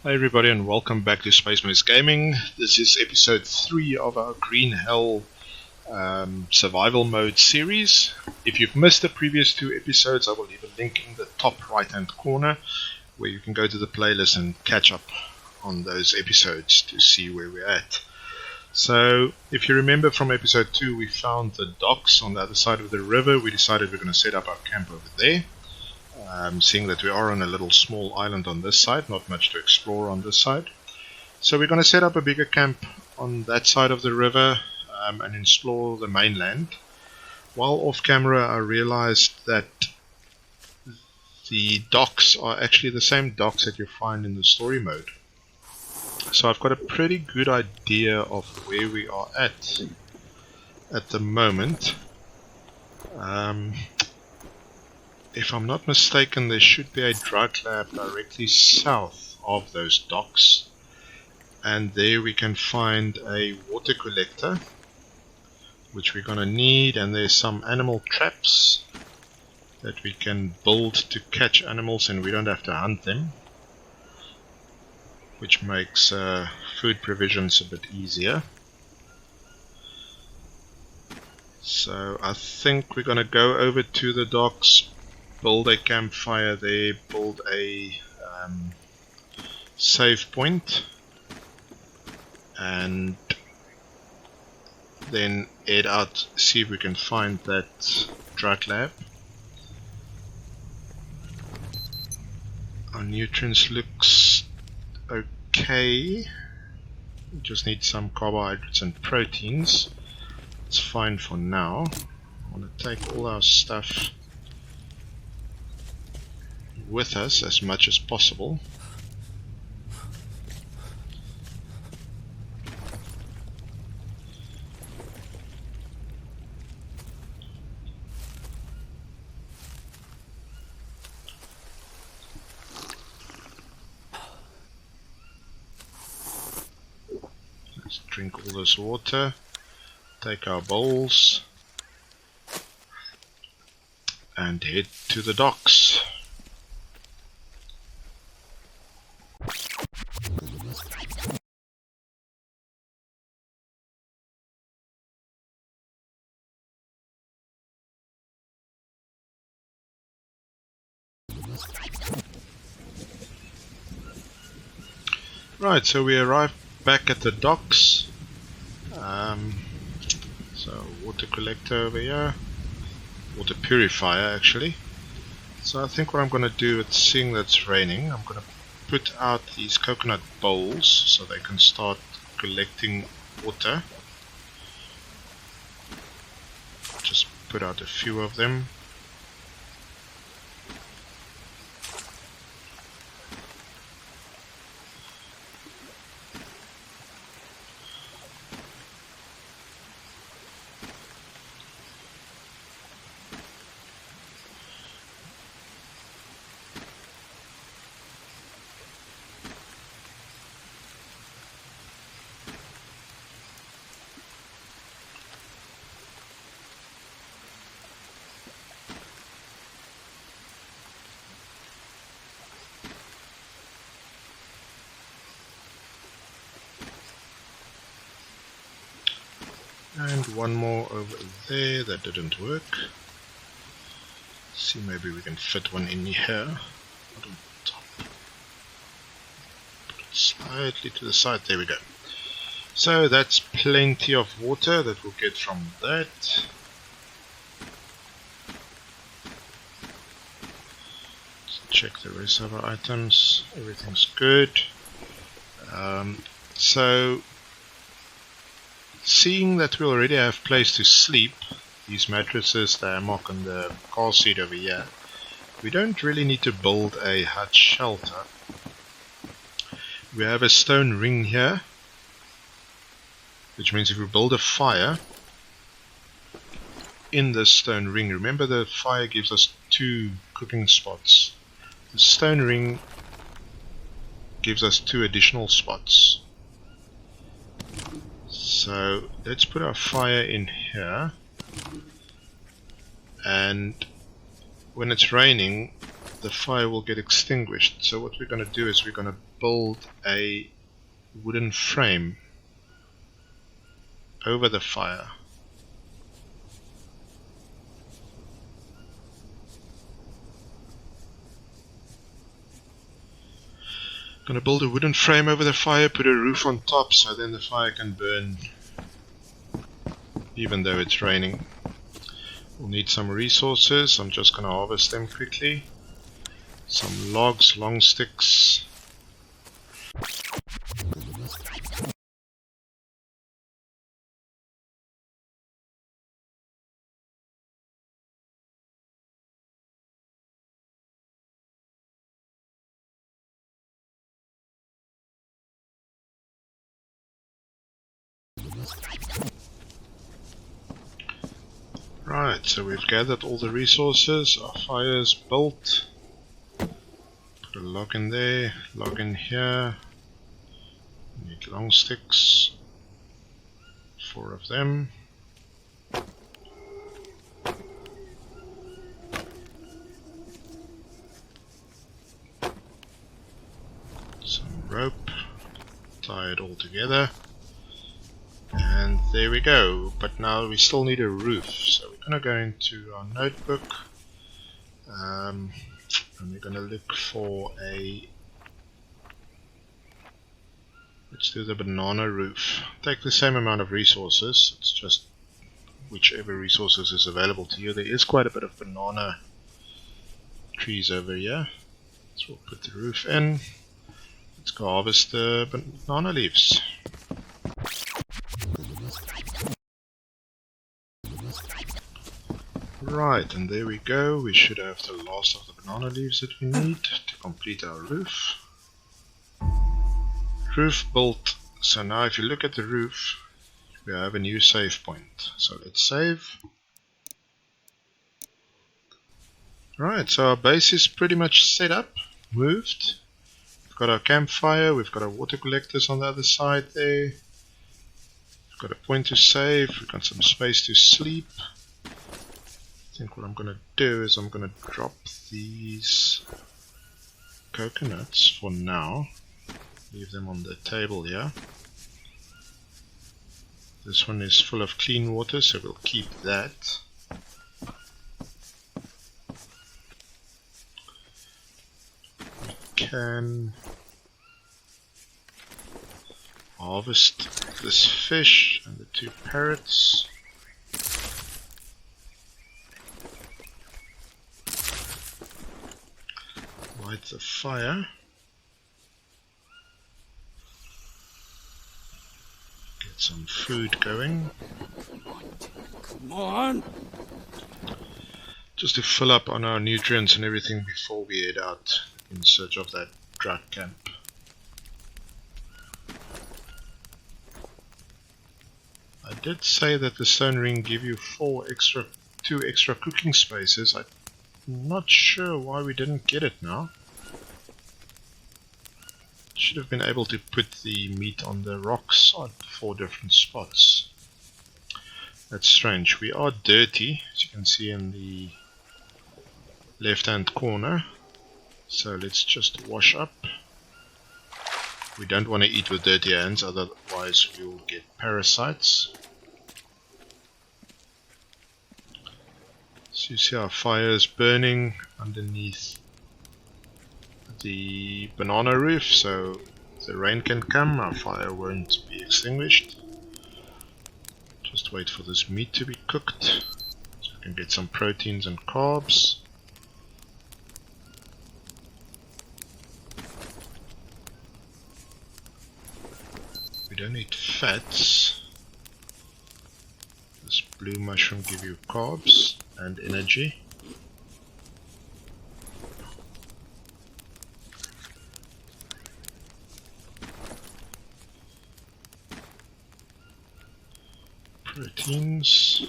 Hi everybody and welcome back to SpaceMuis Gaming. This is episode 3 of our Green Hell survival mode series. If you've missed the previous 2 episodes, I will leave a link in the top right hand corner where you can go to the playlist and catch up on those episodes to see where we're at. So if you remember from episode 2, we found the docks on the other side of the river. We decided we're going to set up our camp over there. Seeing that we are on a little small island on this side, not much to explore on this side. So we're going to set up a bigger camp on that side of the river and explore the mainland. While off camera I realized that the docks are actually the same docks that you find in the story mode. So I've got a pretty good idea of where we are at the moment. If I'm not mistaken, there should be a drug lab directly south of those docks, and there we can find a water collector which we're gonna need, and there's some animal traps that we can build to catch animals and we don't have to hunt them, which makes food provisions a bit easier. So I think we're gonna go over to the docks, build a campfire there, build a save point, and then head out, see if we can find that drug lab. Our nutrients looks okay. We just need some carbohydrates and proteins. It's fine for now. I want to take all our stuff with us as much as possible. Let's drink all this water, take our bowls, and head to the docks. Right, so we arrived back at the docks. So water collector over here, water purifier actually. So I think what I'm going to do, it's seeing that it's raining, I'm going to put out these coconut bowls so they can start collecting water. Just put out a few of them. And one more over there, that didn't work. See, maybe we can fit one in here. Put on top. Put it slightly to the side, there we go. So that's plenty of water that we'll get from that. Let's check the rest of our items, everything's good. So seeing that we already have place to sleep, these mattresses, the hammock and the car seat over here, we don't really need to build a hut shelter. We have a stone ring here, which means if we build a fire in this stone ring, remember the fire gives us 2 cooking spots. The stone ring gives us 2 additional spots. So let's put our fire in here, and when it's raining the fire will get extinguished. So what we're going to do is we're going to build a wooden frame over the fire. Going to build a wooden frame over the fire, put a roof on top so then the fire can burn even though it's raining. We'll need some resources. I'm just going to harvest them quickly. Some logs, long sticks. Right, so we've gathered all the resources. Our fire is built. Put a log in there, log in here. We need long sticks. 4 of them. Some rope. Tie it all together. And there we go. But now we still need a roof. So we're going to go into our notebook. And we're going to look for a... Let's do the banana roof. Take the same amount of resources. It's just whichever resources is available to you. There is quite a bit of banana trees over here. So we'll put the roof in. Let's go harvest the banana leaves. Right, and there we go. We should have the last of the banana leaves that we need to complete our roof. Roof built. So now if you look at the roof, we have a new save point. So let's save. Right, so our base is pretty much set up, moved. We've got our campfire, we've got our water collectors on the other side there. We've got a point to save, we've got some space to sleep. I think what I'm going to do is I'm going to drop these coconuts for now. Leave them on the table here. This one is full of clean water, so we'll keep that. We can harvest this fish and the 2 parrots. Light the fire. Get some food going. Come on! Just to fill up on our nutrients and everything before we head out in search of that drug camp. I did say that the stone ring give you 2 extra cooking spaces. I'm not sure why we didn't get it now. Should have been able to put the meat on the rocks on 4 different spots. That's strange. We are dirty, as you can see in the left hand corner. So let's just wash up. We don't want to eat with dirty hands, otherwise we will get parasites. So you see our fire is burning underneath the banana roof, so if the rain can come, our fire won't be extinguished. Just wait for this meat to be cooked so we can get some proteins and carbs. We don't need fats. This blue mushroom gives you carbs and energy. Proteins.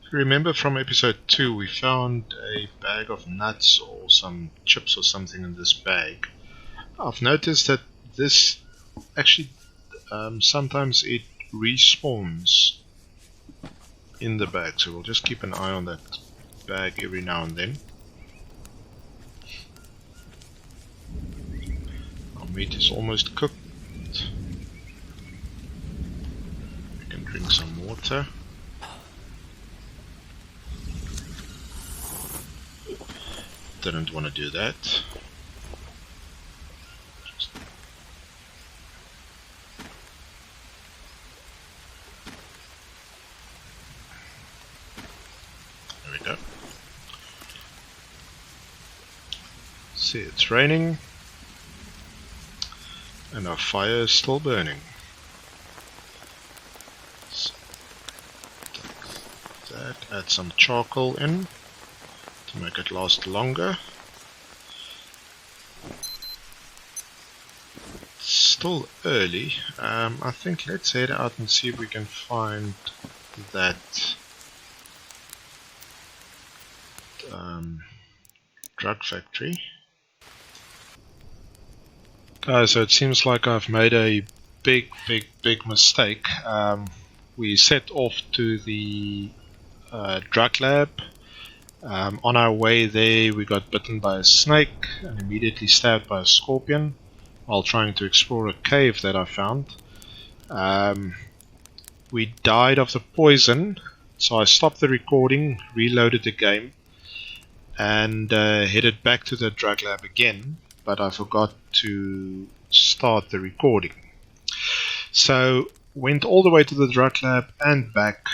If you remember from episode 2, we found a bag of nuts or some chips or something in this bag. I've noticed that this actually sometimes it respawns in the bag, so we'll just keep an eye on that bag every now and then. Our meat is almost cooked. We can drink some water. Didn't want to do that. There we go. See, it's raining and our fire is still burning. So, take that, add some charcoal in to make it last longer. It's still early. I think let's head out and see if we can find that drug factory. Guys, so it seems like I've made a big mistake. We set off to the drug lab. On our way there, we got bitten by a snake and immediately stabbed by a scorpion while trying to explore a cave that I found. We died of the poison, so I stopped the recording, reloaded the game, and headed back to the drug lab again, but I forgot to start the recording. So went all the way to the drug lab and back,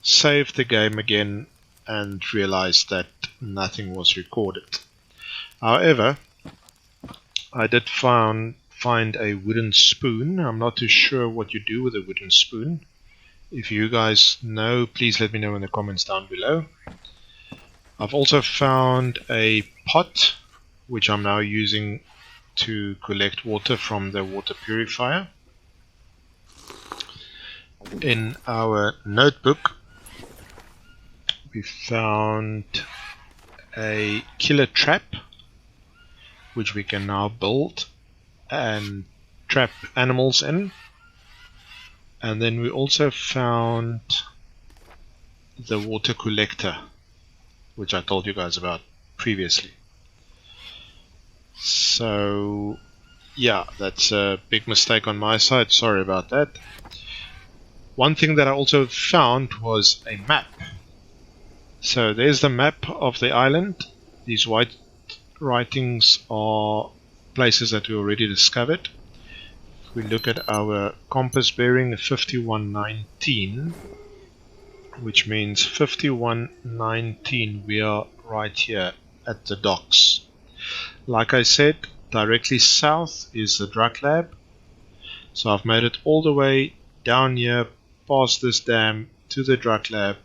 saved the game again, and realized that nothing was recorded. However, I did find a wooden spoon. I'm not too sure what you do with a wooden spoon. If you guys know, please let me know in the comments down below. I've also found a pot, which I'm now using to collect water from the water purifier. In our notebook, we found a killer trap, which we can now build and trap animals in. And then we also found the water collector, which I told you guys about previously. So yeah, that's a big mistake on my side, sorry about that. One thing that I also found was a map. So there's the map of the island. These white writings are places that we already discovered. If we look at our compass bearing 5119, which means 5119, we are right here at the docks. Like I said, directly south is the drug lab. So I've made it all the way down here, past this dam, to the drug lab,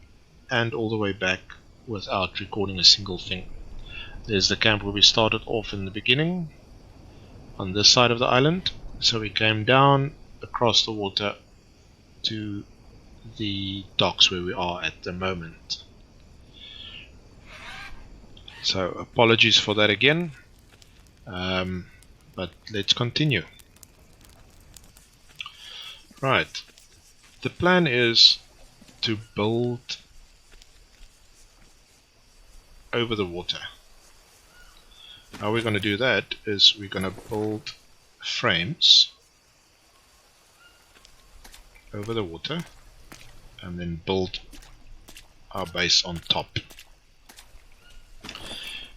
and all the way back without recording a single thing. There's the camp where we started off in the beginning, on this side of the island. So we came down across the water to the docks where we are at the moment. So apologies for that again, but let's continue. Right, the plan is to build over the water. How we're going to do that is we're going to build frames over the water and then build our base on top.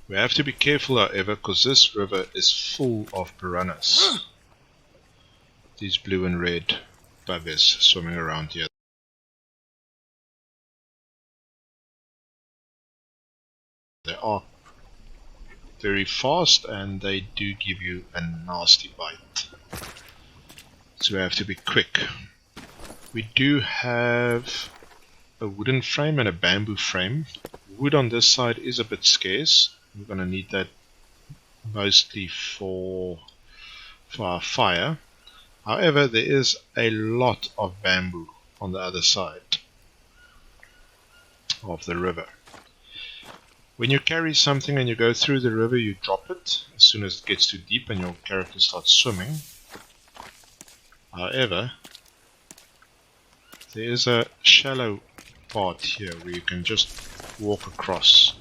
We have to be careful, however, because this river is full of piranhas. These blue and red buggers swimming around here. They are very fast and they do give you a nasty bite. So we have to be quick. We do have a wooden frame and a bamboo frame. Wood on this side is a bit scarce. We're going to need that mostly for our fire. However, there is a lot of bamboo on the other side of the river. When you carry something and you go through the river, you drop it as soon as it gets too deep and your character starts swimming. However, there is a shallow part here where you can just walk across.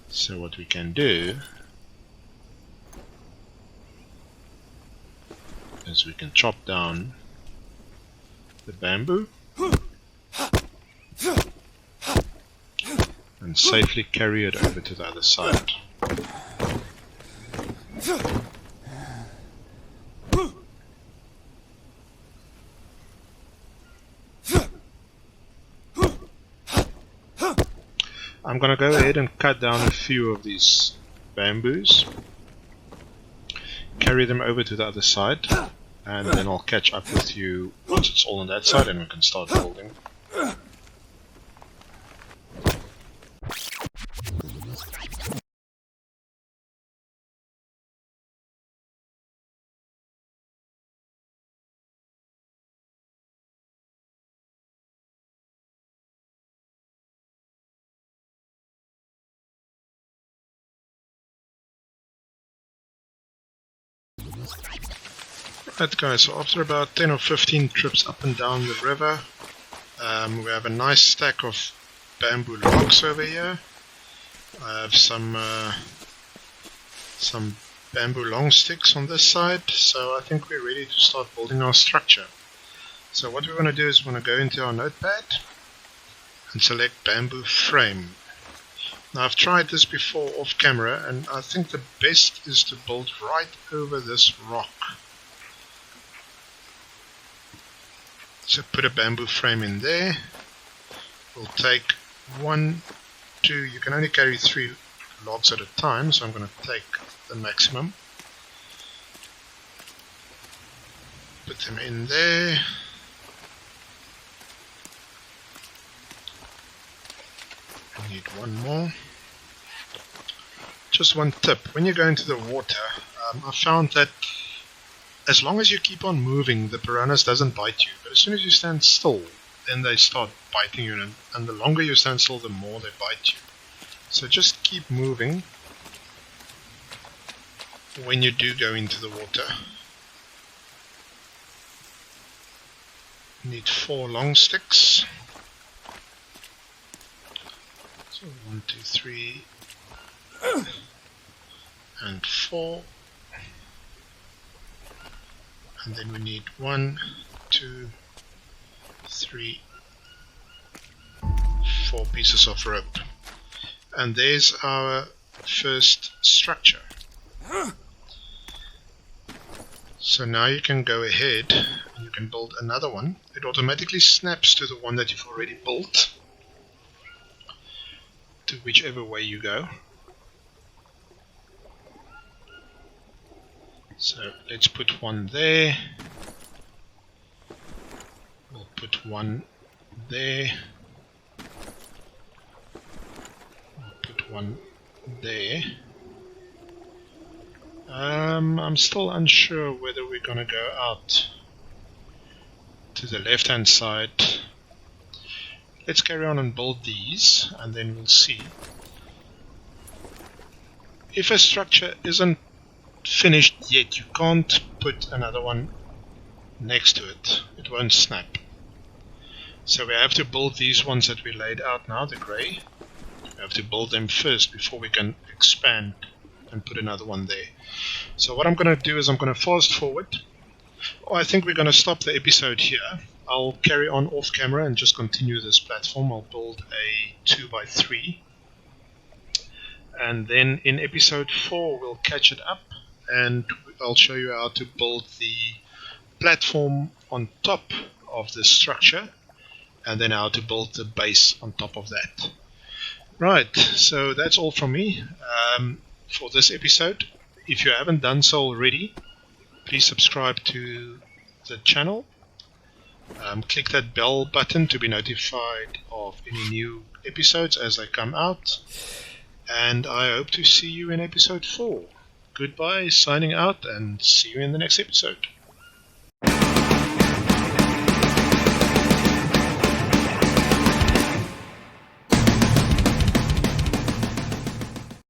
So what we can do is we can chop down the bamboo and safely carry it over to the other side. I'm gonna go ahead and cut down a few of these bamboos, carry them over to the other side, and then I'll catch up with you once it's all on that side and we can start building. Right guys, so after about 10 or 15 trips up and down the river, we have a nice stack of bamboo logs over here. I have some bamboo long sticks on this side, so I think we're ready to start building our structure. So what we're going to do is we're going to go into our notepad and select bamboo frame. Now I've tried this before off camera, and I think the best is to build right over this rock. So put a bamboo frame in there. We'll take 1, 2, you can only carry 3 logs at a time, so I'm going to take the maximum. Put them in there. I need 1 more. Just one tip, when you go into the water, I found that as long as you keep on moving, the piranhas doesn't bite you. But as soon as you stand still, then they start biting you, and the longer you stand still, the more they bite you. So just keep moving when you do go into the water. You need 4 long sticks. So 1, 2, 3, and 4. And then we need 1, 2, 3, 4 pieces of rope. And there's our first structure. So now you can go ahead and you can build another one. It automatically snaps to the one that you've already built, to whichever way you go. So let's put 1 there. We'll put 1 there. We'll put 1 there. I'm still unsure whether we're going to go out to the left hand side. Let's carry on and build these, and then we'll see. If a structure isn't finished yet, you can't put another one next to it. It won't snap. So we have to build these ones that we laid out now, the grey. We have to build them first before we can expand and put another one there. So what I'm going to do is I'm going to fast forward. I think we're going to stop the episode here. I'll carry on off camera and just continue this platform. I'll build a 2x3. And then in episode 4 we'll catch it up and I'll show you how to build the platform on top of the structure, and then how to build the base on top of that. Right, so that's all from me for this episode. If you haven't done so already, please subscribe to the channel. Click that bell button to be notified of any new episodes as they come out. And I hope to see you in episode 4. Goodbye, signing out, and see you in the next episode.